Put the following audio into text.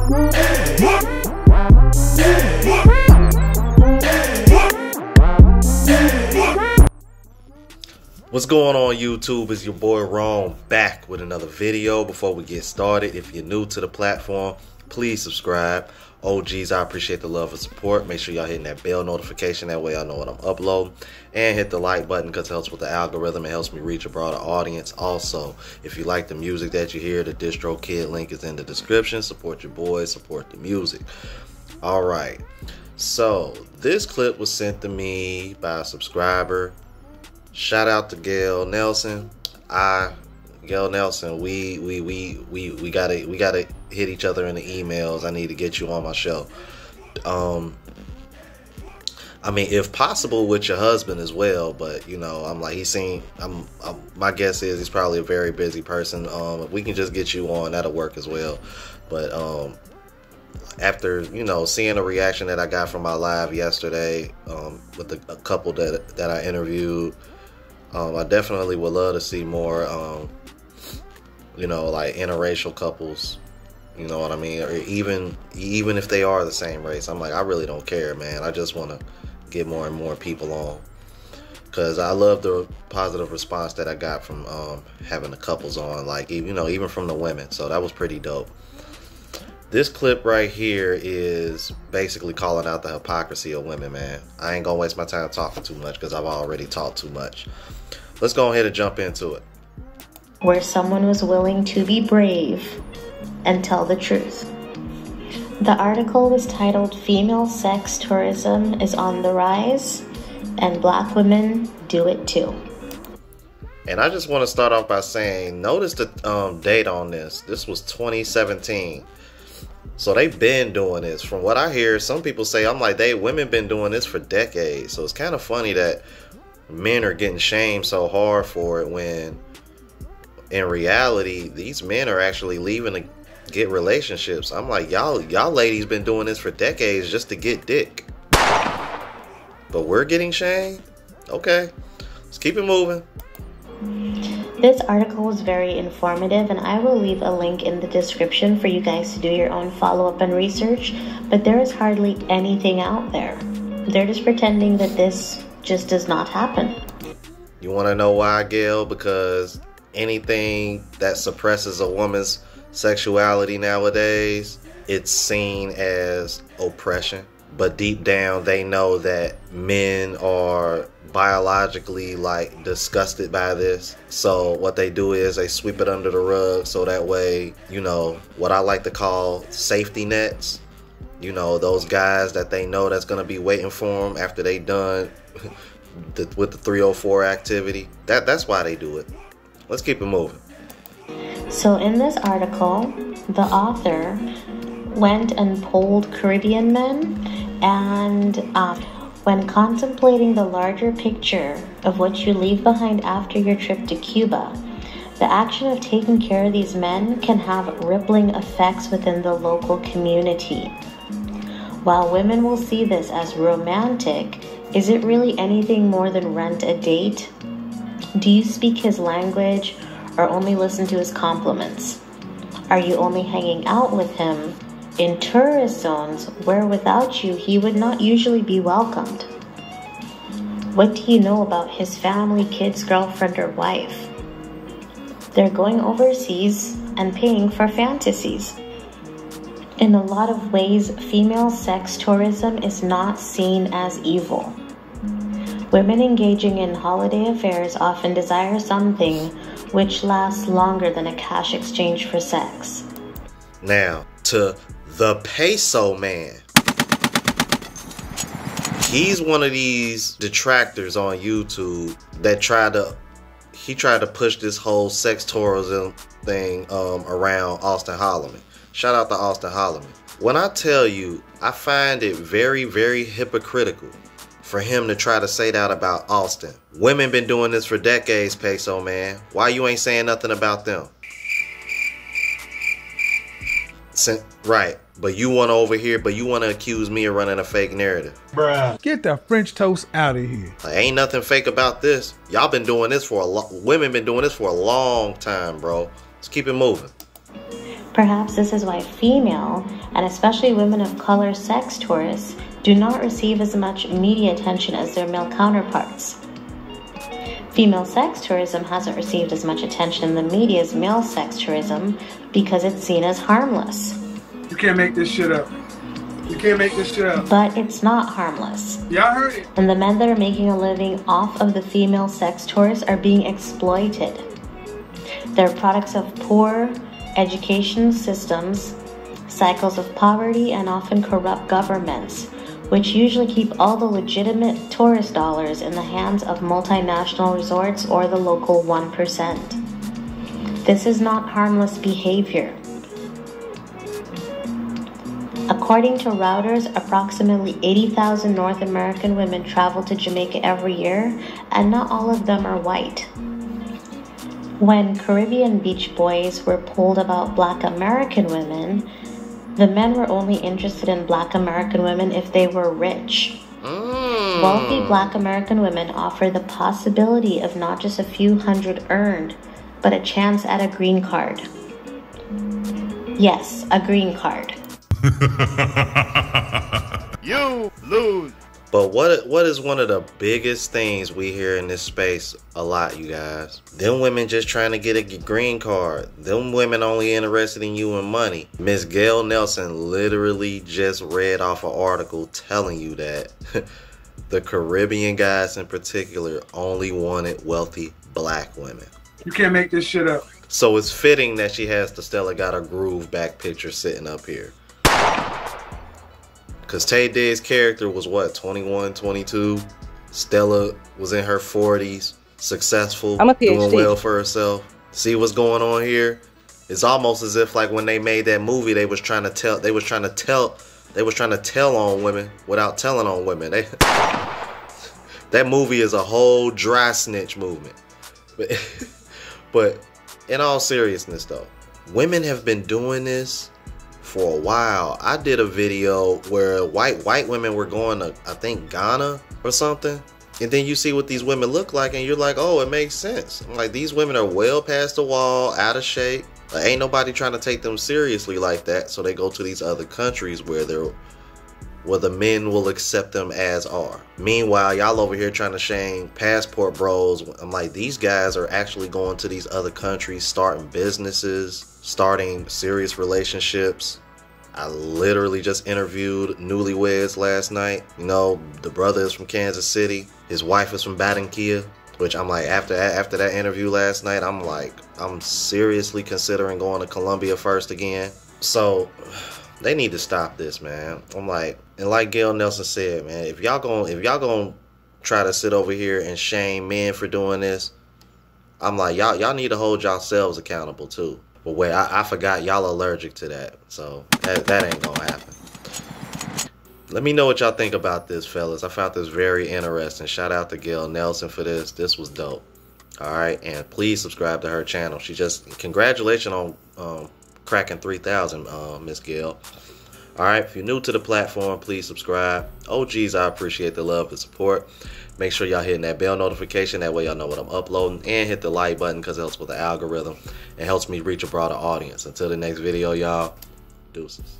What's going on YouTube? It's your boy Ron back with another video. Before we get started, if you're new to the platform, please subscribe. OGs, I appreciate the love and support. Make sure y'all hitting that bell notification, that way I know when I'm uploading. And hit the like button because it helps with the algorithm. It helps me reach a broader audience. Also, if you like the music that you hear, the distro kid link is in the description. Support your boys, support the music. Alright, so this clip was sent to me by a subscriber. Shout out to Gail Nelson. Gail Nelson, we gotta hit each other in the emails. I need to get you on my show. I mean, if possible, with your husband as well. But you know, I'm like, my guess is he's probably a very busy person. If we can just get you on, that'll work as well. But after seeing the reaction that I got from my live yesterday, with a couple that I interviewed. I definitely would love to see more, like interracial couples, you know what I mean? Or even if they are the same race. I'm like, I really don't care, man. I just want to get more and more people on. Because I love the positive response that I got from having the couples on, like, even from the women. So that was pretty dope. This clip right here is basically calling out the hypocrisy of women, man. I ain't gonna waste my time talking too much because I've already talked too much. Let's go ahead and jump into it. Where someone was willing to be brave and tell the truth. The article was titled "Female Sex Tourism is on the Rise and Black Women Do It Too." And I just want to start off by saying, notice the date on this. This was 2017. So they've been doing this. From what I hear, some people say, I'm like, women been doing this for decades. So it's kind of funny that men are getting shamed so hard for it when in reality these men are actually leaving to get relationships. I'm like, y'all ladies been doing this for decades just to get dick. But we're getting shamed? Okay. Let's keep it moving. This article was very informative, and I will leave a link in the description for you guys to do your own follow-up and research, but there is hardly anything out there. They're just pretending that this just does not happen. You want to know why, Gail? Because anything that suppresses a woman's sexuality nowadays, it's seen as oppression. But deep down, they know that men are biologically disgusted by this. So what they do is they sweep it under the rug, so that way, what I like to call safety nets. Those guys that they know that's going to be waiting for them after they done with the 304 activity. That's why they do it. Let's keep it moving. So in this article, the author went and polled Caribbean men, and when contemplating the larger picture of what you leave behind after your trip to Cuba, the action of taking care of these men can have rippling effects within the local community. While women will see this as romantic, is it really anything more than rent a date? Do you speak his language or only listen to his compliments? Are you only hanging out with him in tourist zones where without you he would not usually be welcomed? What do you know about his family, kids, girlfriend, or wife? They're going overseas and paying for fantasies. In a lot of ways, female sex tourism is not seen as evil. Women engaging in holiday affairs often desire something which lasts longer than a cash exchange for sex. Now, to the peso man. He's one of these detractors on YouTube that tried to push this whole sex tourism thing around Austin Holloman. Shout out to Austin Holloman. When I tell you, I find it very, very hypocritical for him to try to say that about Austin. Women been doing this for decades, peso man. Why you ain't saying nothing about them? Right, but you want to accuse me of running a fake narrative. Bruh. Get the French toast out of here. Ain't nothing fake about this. Y'all been doing this for women been doing this for a long time, bro. Let's keep it moving. Perhaps this is why female, and especially women of color sex tourists, do not receive as much media attention as their male counterparts. Female sex tourism hasn't received as much attention in the media as male sex tourism because it's seen as harmless. You can't make this shit up. You can't make this shit up. But it's not harmless. Yeah, I heard it. And the men that are making a living off of the female sex tourists are being exploited. They're products of poor education systems, cycles of poverty, and often corrupt governments, which usually keep all the legitimate tourist dollars in the hands of multinational resorts or the local 1%. This is not harmless behavior. According to Reuters, approximately 80,000 North American women travel to Jamaica every year, and not all of them are white. When Caribbean beach boys were polled about Black American women, the men were only interested in Black American women if they were rich. Wealthy Black American women offer the possibility of not just a few hundred earned, but a chance at a green card. Yes, a green card. You lose. But what is one of the biggest things we hear in this space a lot, you guys? Them women just trying to get a green card. Them women only interested in you and money. Miss Gail Nelson literally just read off an article telling you that the Caribbean guys in particular only wanted wealthy Black women. You can't make this shit up. So it's fitting that she has the Stella Got a Groove back picture sitting up here. Because Tay Diggs' character was what, 21, 22? Stella was in her 40s, successful, doing well for herself. See what's going on here? It's almost as if like when they made that movie, they was trying to tell on women without telling on women. That movie is a whole dry snitch movement. But in all seriousness though, women have been doing this for a while. I did a video where white women were going to, I think, Ghana or something. And then you see what these women look like and you're like, oh, it makes sense. I'm like, these women are well past the wall, out of shape. Like, ain't nobody trying to take them seriously like that. So they go to these other countries where the men will accept them as are. Meanwhile, y'all over here trying to shame passport bros. I'm like, these guys are actually going to these other countries, starting businesses, starting serious relationships. I literally just interviewed newlyweds last night. You know, the brother is from Kansas City. His wife is from Barranquilla. Which I'm like, after that interview last night, I'm like, I'm seriously considering going to Colombia first again. So they need to stop this, man. I'm like, and like Gail Nelson said, man, if y'all gonna try to sit over here and shame men for doing this, I'm like, y'all need to hold yourselves accountable too. But wait, I forgot y'all allergic to that, so that ain't gonna happen. Let me know what y'all think about this, fellas. I found this very interesting. Shout out to Gail Nelson for this. This was dope. All right, and please subscribe to her channel. Congratulations on cracking 3,000, Miss Gail. All right, if you're new to the platform, please subscribe. OGs, I appreciate the love and support. Make sure y'all hitting that bell notification. That way y'all know what I'm uploading. And hit the like button because it helps with the algorithm. It helps me reach a broader audience. Until the next video, y'all. Deuces.